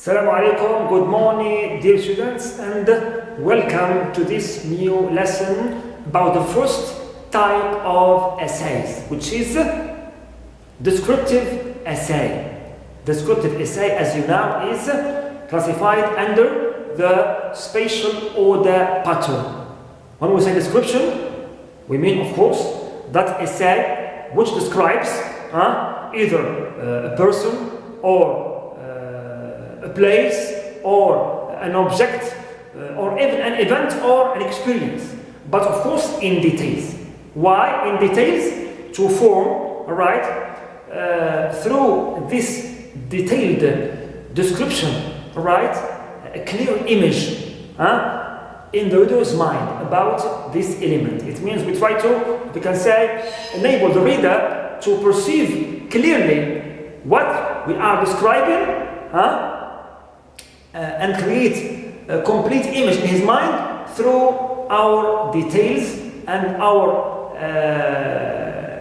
Assalamu alaikum, good morning dear students, and welcome to this new lesson about the first type of essays, which is descriptive essay. Descriptive essay, as you know, is classified under the spatial order pattern. When we say description, we mean, of course, that essay which describes either a person or a place or an object or even an event or an experience, but of course in details. Why in details? To form, through this detailed description, a clear image in the reader's mind about this element. It means we try to, we can say, enable the reader to perceive clearly what we are describing, and create a complete image in his mind through our details and our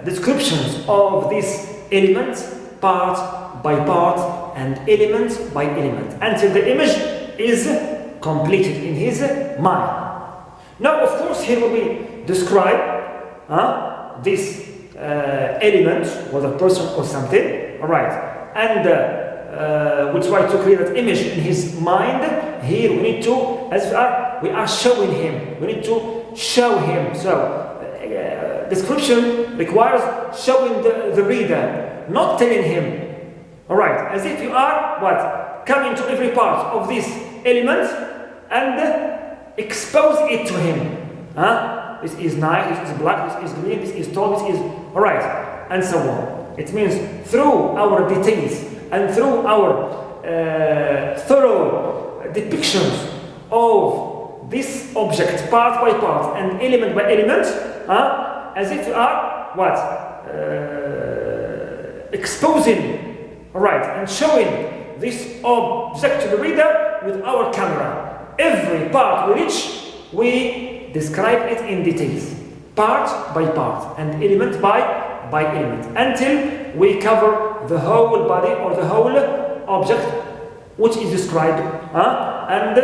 descriptions of this element part by part and element by element until the image is completed in his mind. Now, of course, here will be describe this element, whether person or something, and we try to create that image in his mind. Here we need to, as we are showing him, we need to show him. So description requires showing the reader, not telling him. As if you are coming to every part of this element and expose it to him. This is nice, this is black, this is green, this is tall, this is and so on. It means through our details and through our thorough depictions of this object part by part and element by element, as if you are exposing, and showing this object to the reader with our camera. Every part we reach, we describe it in details, part by part and element by element, until we cover the whole body or the whole object which is described, and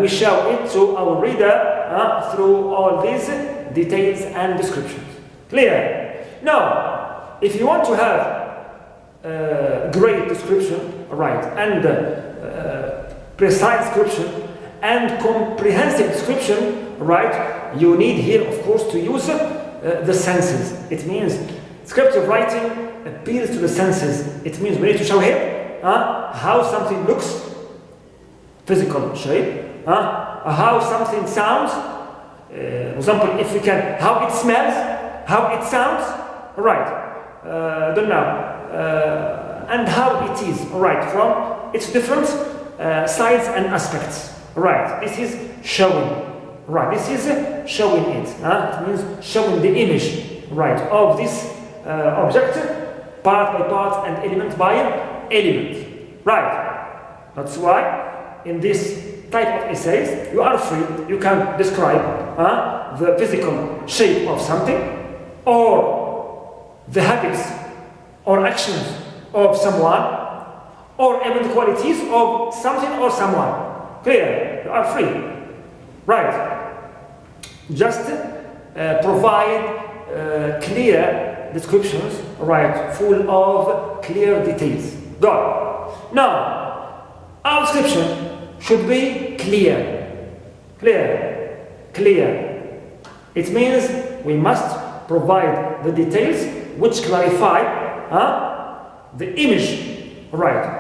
we show it to our reader through all these details and descriptions. Clear? Now, if you want to have great description, and precise description and comprehensive description, you need here, of course, to use the senses. It means descriptive writing appeals to the senses. It means we need to show him how something looks, physical shape, how something sounds, for example, if we can, how it smells, how it sounds, don't know, and how it is, from its different sides and aspects. This is showing. This is showing it. It means showing the image, of this object, part by part and element by element. That's why in this type of essays you are free. You can describe the physical shape of something, or the habits or actions of someone, or even the qualities of something or someone. Clear? You are free. Just provide clear descriptions, full of clear details. Good. Now, our description should be clear. Clear. It means we must provide the details which clarify the image,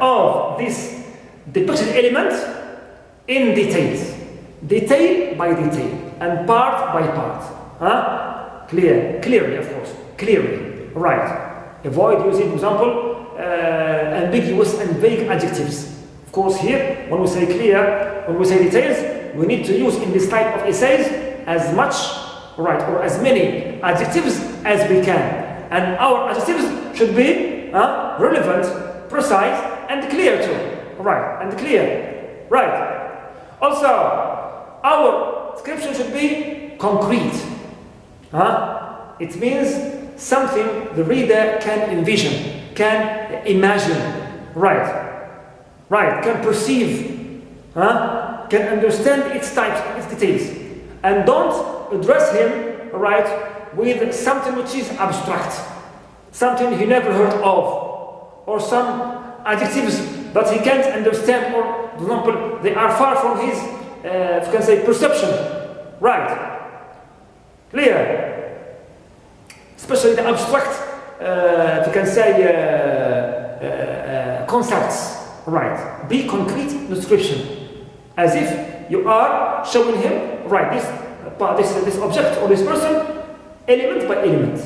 of this depicted element in details. Detail by detail and part by part. Clearly, of course. Clearly. Avoid using, for example, ambiguous and vague adjectives. Of course, here, when we say clear, when we say details, we need to use in this type of essays as much, or as many adjectives as we can. And our adjectives should be relevant, precise, and clear too. And clear. Also, our description should be concrete. It means something the reader can envision, can imagine. right, can perceive, can understand its types, its details, and don't address him, right, with something which is abstract, something he never heard of, or some adjectives that he can't understand, or, for example, they are far from his, you can say, perception, right? Clear? Especially the abstract, you can say, concepts, right? Be concrete in description, as if you are showing him, right, this object or this person, element by element,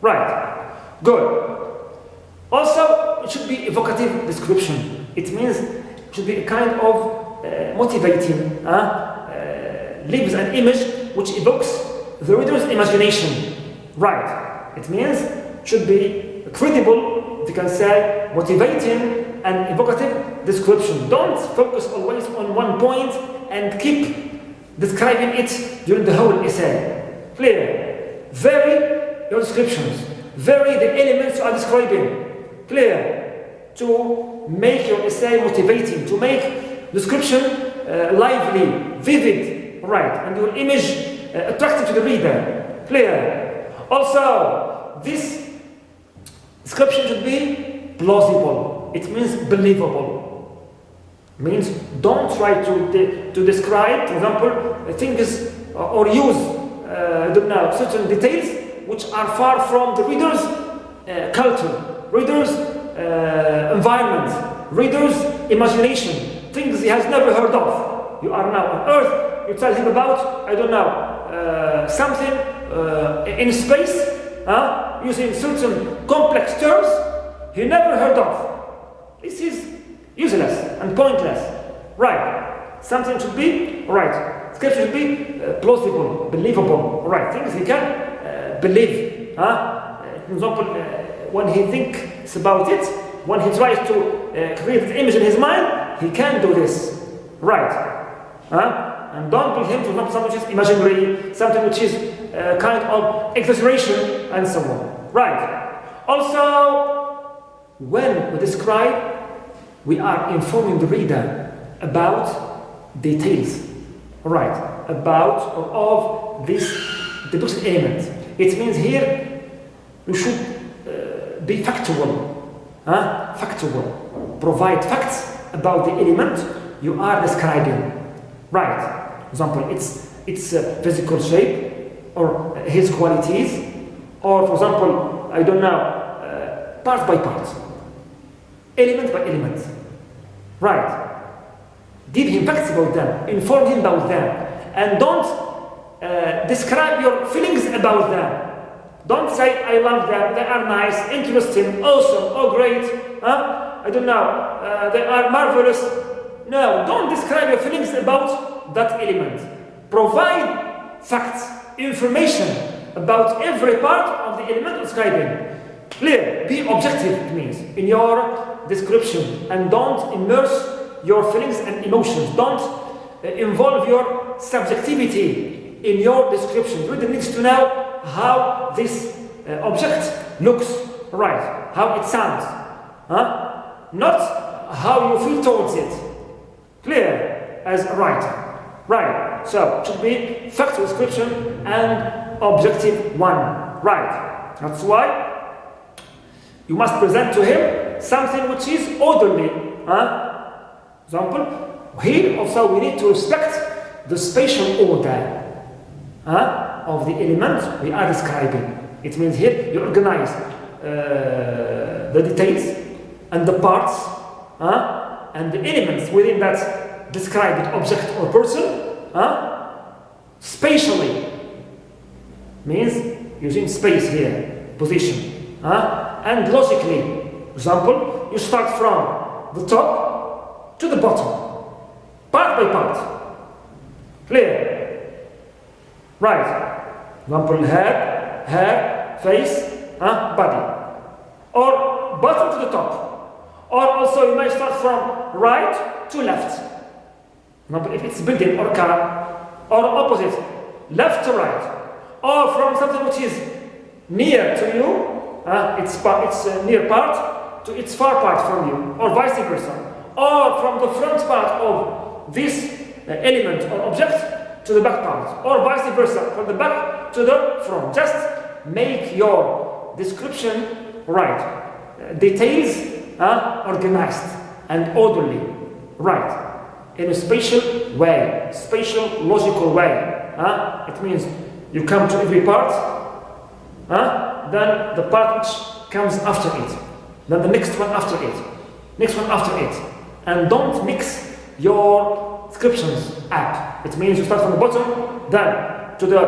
right? Good. Also, it should be evocative description. It means it should be a kind of motivating, leaves an image which evokes the reader's imagination, right? It means it should be credible, if you can say, motivating and evocative description. Don't focus always on one point and keep describing it during the whole essay. Clear? Vary your descriptions. Vary the elements you are describing. Clear? To make your essay motivating, to make description lively, vivid, right, and your image attractive to the reader. Clear? Also, this description should be plausible. It means believable. Means don't try to describe, for example, things or use certain details which are far from the reader's culture, reader's environment, reader's imagination, things he has never heard of. You are now on Earth, you tell him about, I don't know, something in space, using certain complex terms he never heard of. This is useless and pointless. Right. Something should be, right, scripture should be plausible, believable, right, things he can believe. For example, when he thinks about it, when he tries to create an image in his mind, he can do this. Right. And don't bring him to something which is imaginary, something which is kind of exaggeration, and so on. Right. Also, when we describe, we are informing the reader about details, right, about or of the book's element. It means here you should be factual, factual. Provide facts about the element you are describing. Right. For example, its physical shape, or his qualities, or for example, I don't know, part by part, element by element. Right. Give him facts about them, inform him about them, and don't describe your feelings about them. Don't say, I love them, they are nice, interesting, awesome, oh great, I don't know, they are marvelous. No, don't describe your feelings about that element. Provide facts, information about every part of the element describing. Clear, be objective, it means, in your description, and don't immerse your feelings and emotions. Don't involve your subjectivity in your description. The reader needs to know how this object looks, right, how it sounds, not how you feel towards it. Clear, as a writer, right? So, it should be factual description and objective one, right? That's why you must present to him something which is orderly. Example, here also we need to respect the spatial order of the element we are describing. It means here you organize the details and the parts and the elements within that described object or person spatially. Means using space here, position, and logically. Example, you start from the top to the bottom, part by part. Clear? Right. Example, head, hair, face, body. Or bottom to the top. Or also you may start from right to left. Example, if it's building or car. Or opposite, left to right. Or from something which is near to you, its near part to its far part from you, or vice versa. or from the front part of this element or object to the back part, or vice versa, from the back to the front. Just make your description right. Details organized and orderly, right, in a spatial way, spatial logical way. It means you come to every part, then the part which comes after it, then the next one after it, next one after it, and don't mix your descriptions up. It means you start from the bottom, then to the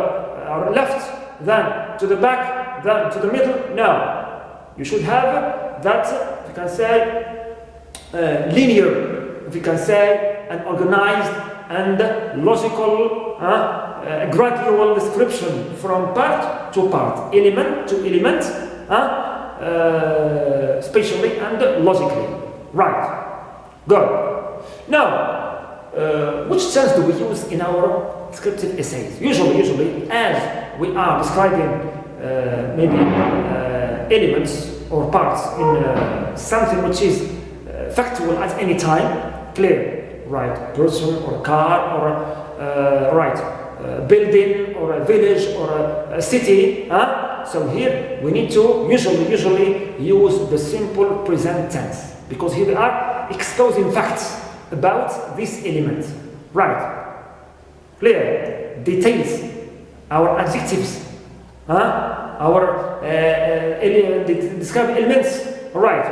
left, then to the back, then to the middle. No, you should have that, you can say, linear, if you can say, an organized and logical, gradual description from part to part, element to element, spatially and logically. Right. Good. Now, which terms do we use in our descriptive essays? Usually, as we are describing maybe elements or parts in something which is factual at any time, clear, right, person or car or right, building or a village or a city. So here we need to usually use the simple present tense, because here we are exposing facts about this element. Right, clear, details, our adjectives, our describing elements, right,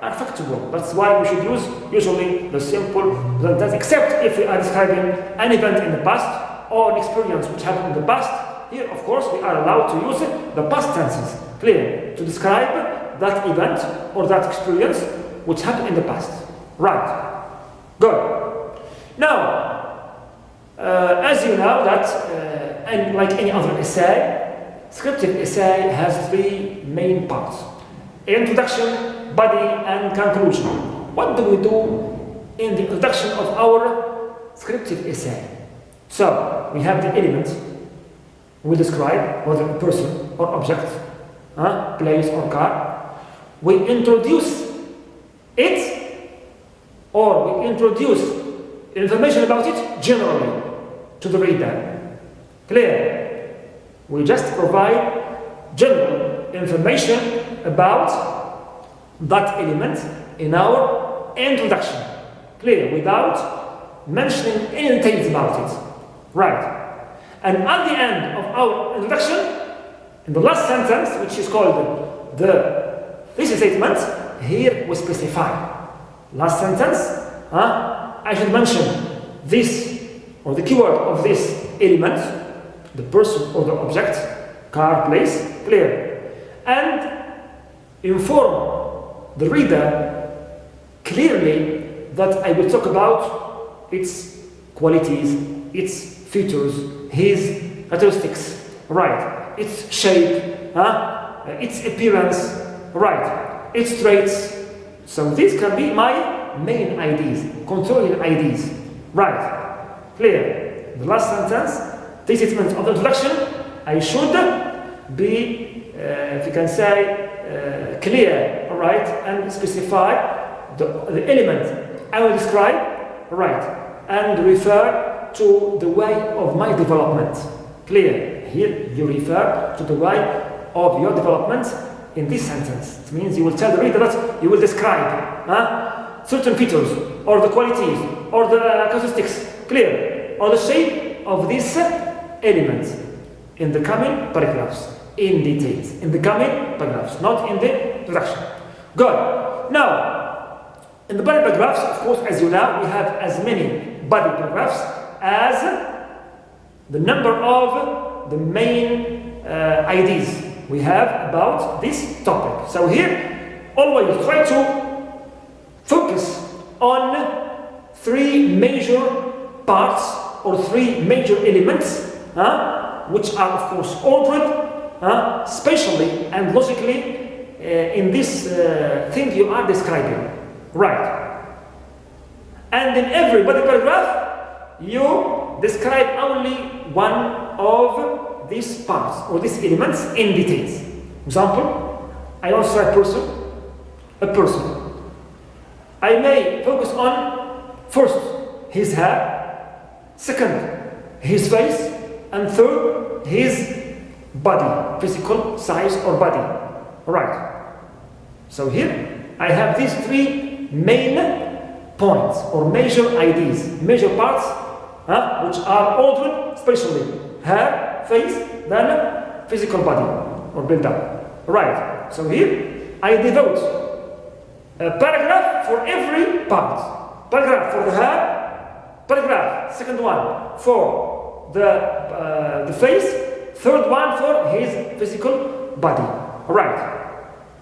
are factual. That's why we should use usually the simple present tense, except if we are describing an event in the past or an experience which happened in the past. Here, of course, we are allowed to use the past tenses, clear, to describe that event or that experience which happened in the past. Right. Good. Now, as you know that, and like any other essay, descriptive essay has three main parts: introduction, body, and conclusion. What do we do in the introduction of our descriptive essay? So, we have the elements. We describe whether a person or object, place or car. We introduce it, or we introduce information about it generally to the reader. Clear? We just provide general information about that element in our introduction. Clear? Without mentioning any details about it. Right. And at the end of our introduction, in the last sentence, which is called the thesis statement, here we specify. Last sentence, I should mention this, or the keyword of this element, the person or the object, car, place, clear. And inform the reader clearly that I will talk about its qualities, its features, his characteristics, right, its shape, its appearance, right, its traits. So these can be my main ideas, controlling ideas, right, clear. The last sentence, this statement of the introduction, I should be, if you can say, clear, right, and specify the element I will describe, right, and refer to the way of my development. Clear? Here you refer to the way of your development in this sentence. It means you will tell the reader that you will describe certain features, or the qualities, or the characteristics, clear, or the shape of this element in the coming paragraphs, in details, in the coming paragraphs, not in the introduction. Good. Now, in the body paragraphs, of course, as you know, we have as many body paragraphs as the number of the main ideas we have about this topic. So here, always try to focus on three major parts or three major elements, which are of course ordered spatially and logically in this thing you are describing. Right. And in every body paragraph, you describe only one of these parts or these elements in details. Example, I want to describe a person. I may focus on first his hair, second his face, and third his body, physical size or body. Alright. So here I have these three main points or major ideas, major parts, which are ordered especially hair, face, then physical body or build up. Right. So here I devote a paragraph for every part. Paragraph for the hair, paragraph, second one for the face, third one for his physical body. Alright.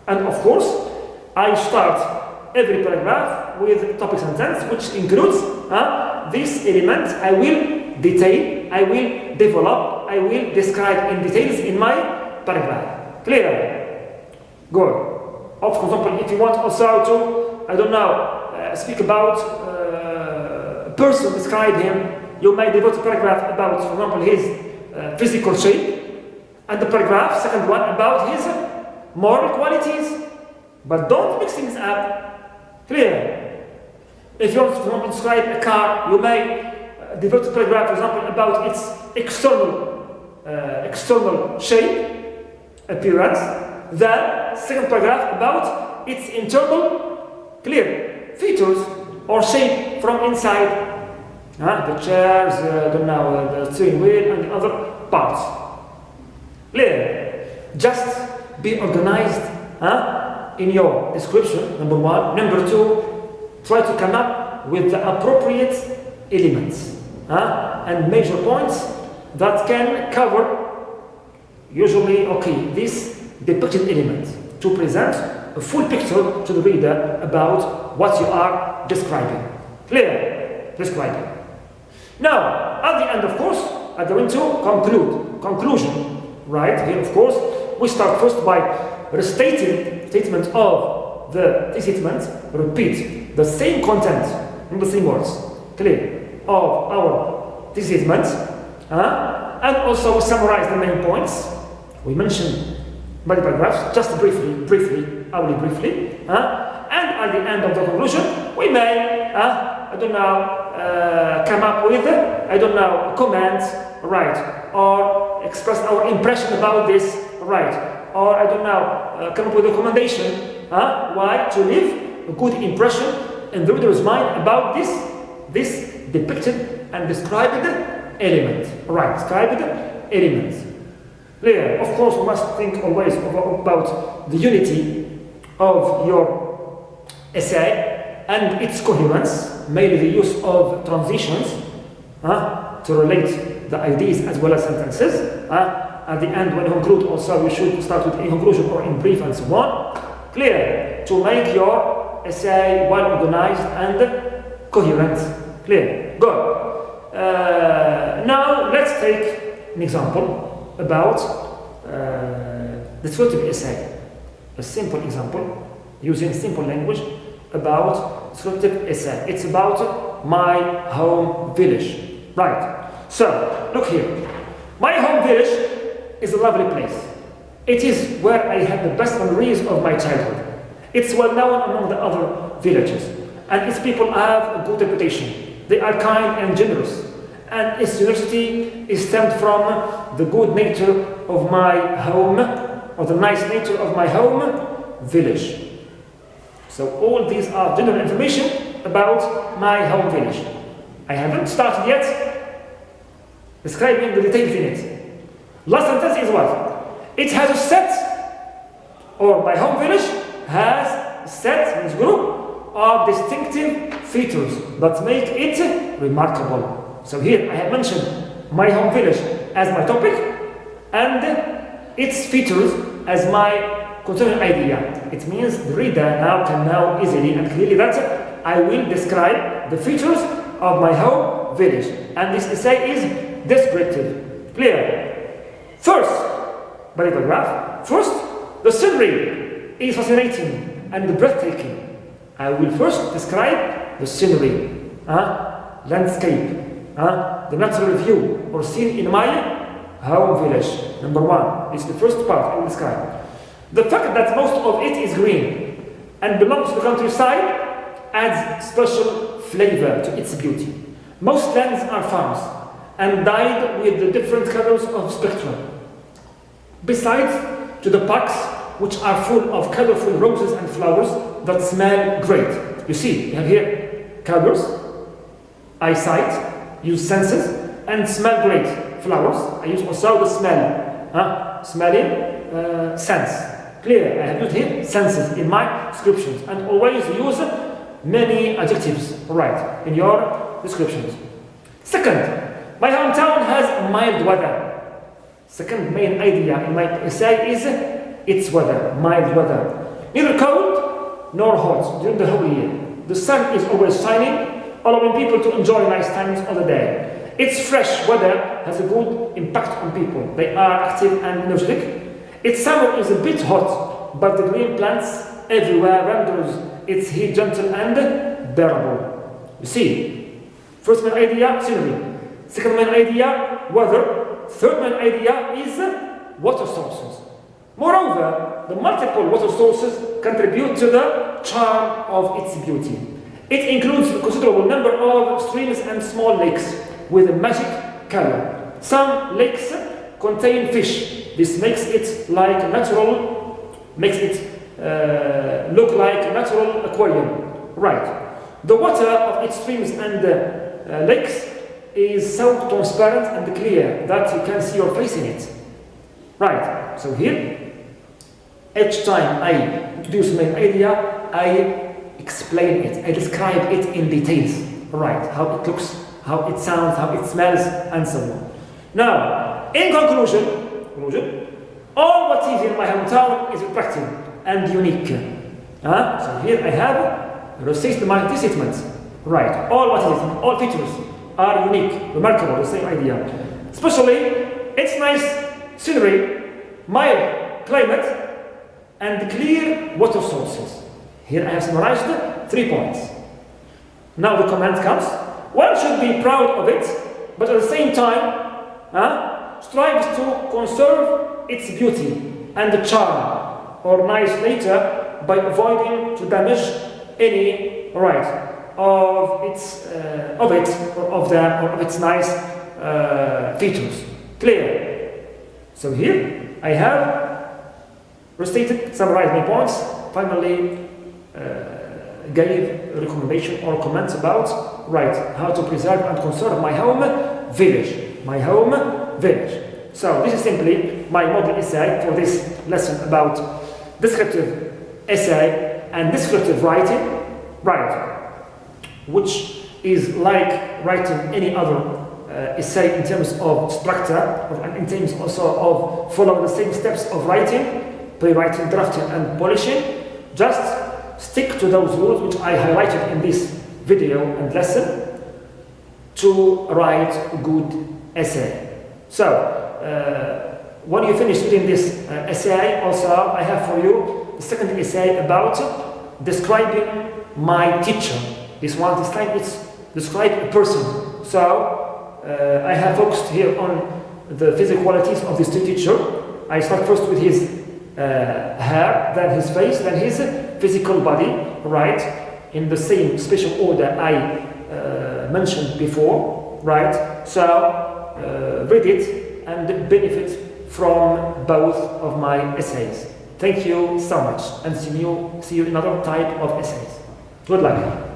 And of course, I start every paragraph with topic sentence, which includes this element I will detail, I will develop, I will describe in details in my paragraph. Clear? Good. For example, if you want also to, I don't know, speak about a person, describe him, you may devote a paragraph about, for example, his physical shape, and the paragraph, second one, about his moral qualities. But don't mix things up. Clear? If you want to describe a car, you may devote a paragraph, for example, about its external shape, appearance. Then, second paragraph about its internal, clear, features or shape from inside. The chairs, the steering wheel, and the other parts. Clear? Just be organized in your description, number one. Number two, try to come up with the appropriate elements and major points that can cover, usually, this depicted element to present a full picture to the reader about what you are describing. Clear? Describing. Now, at the end, of course, I'm going to conclusion. Right? Here, of course, we start first by restating statement of the statement, repeat the same content in the same words, clear, of our statement, and also summarize the main points. We mentioned by the paragraphs, just briefly, only briefly, and at the end of the conclusion, we may, come up with, comments, right, or express our impression about this, right, or come up with a recommendation, why to leave a good impression in the reader's mind about this depicted and described element, right, described element. Clear? Of course, we must think always about the unity of your essay and its coherence, mainly the use of transitions to relate the ideas as well as sentences. At the end, when you conclude, also you should start with a conclusion or in brief and so on. Clear? To make your essay well organized and coherent. Clear? Good. Now let's take an example about the descriptive essay. A simple example using simple language about descriptive essay. It's about my home village. Right. So, look here. My home village is a lovely place. It is where I had the best memories of my childhood. It's well known among the other villages, and its people have a good reputation. They are kind and generous, and its generosity is stemmed from the good nature of my home, or the nice nature of my home village. So all these are general information about my home village. I haven't started yet describing the details in it. Last sentence is what? It has a set, or my home village has a set, means group, of distinctive features that make it remarkable. So here I have mentioned my home village as my topic and its features as my concerning idea. It means the reader now can know easily and clearly that I will describe the features of my home village. And this essay is descriptive. Clear? First, by the paragraph, first, the scenery is fascinating and breathtaking. I will first describe the scenery, landscape, the natural view or scene in my home village. Number one, this is the first part I will describe. The fact that most of it is green and belongs to the countryside adds special flavor to its beauty. Most lands are farms and dyed with the different colors of spectrum. Besides to the parks, which are full of colorful roses and flowers that smell great. You see, you have here colors, eyesight, use senses, and smell great. Flowers, I use also the smell, smelling, sense. Clear, I have used here senses in my descriptions, and always use many adjectives, right, in your descriptions. Second, my hometown has mild weather. Second main idea in my essay is its weather, mild weather. Neither cold nor hot during the whole year. The sun is always shining, allowing people to enjoy nice times all the day. Its fresh weather has a good impact on people. They are active and energetic. Its summer is a bit hot, but the green plants everywhere renders its heat gentle and bearable. You see, first main idea, scenery. Second main idea, weather. Third main idea is water sources. Moreover, the multiple water sources contribute to the charm of its beauty. It includes a considerable number of streams and small lakes with a magic color. Some lakes contain fish. This makes it look like a natural aquarium. Right. The water of its streams and lakes is so transparent and clear that you can see your face in it. Right. So here, each time I introduce my idea, I explain it. I describe it in details. Right. How it looks, how it sounds, how it smells, and so on. Now, in conclusion, all what is in my hometown is attractive and unique. So here I have restated my statements. Right. All what is, all features are unique, remarkable, the same idea. Especially its nice scenery, mild climate, and clear water sources. Here I have summarized 3 points. Now the comment comes. One should be proud of it, but at the same time, strives to conserve its beauty and the charm or nice nature by avoiding to damage any of its nice features. Clear? So here I have restated, summarized my points, finally gave a recommendation or comments about how to preserve and conserve my home village. So this is simply my model essay for this lesson about descriptive essay and descriptive writing, which is like writing any other essay in terms of structure, and in terms also of following the same steps of writing, pre-writing, drafting, and polishing. Just stick to those rules which I highlighted in this video and lesson to write a good essay. So, when you finish reading this essay, also I have for you the second essay about describing my teacher. This time it's describe a person. So I have focused here on the physical qualities of this teacher. I start first with his hair, then his face, then his physical body, in the same special order I mentioned before, So read it and benefit from both of my essays. Thank you so much, and see you in another type of essays. Good luck.